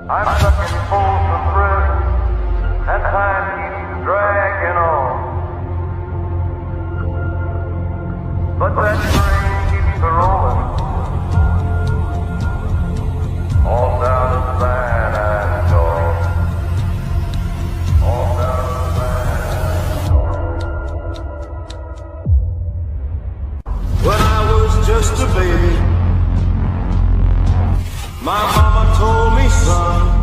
I'm stuck in Folsom Prison, and time keeps dragging on. But that train keeps a-rolling, all down to San Antonio. All down to San Antonio. When I was just a baby, my mama told me, son,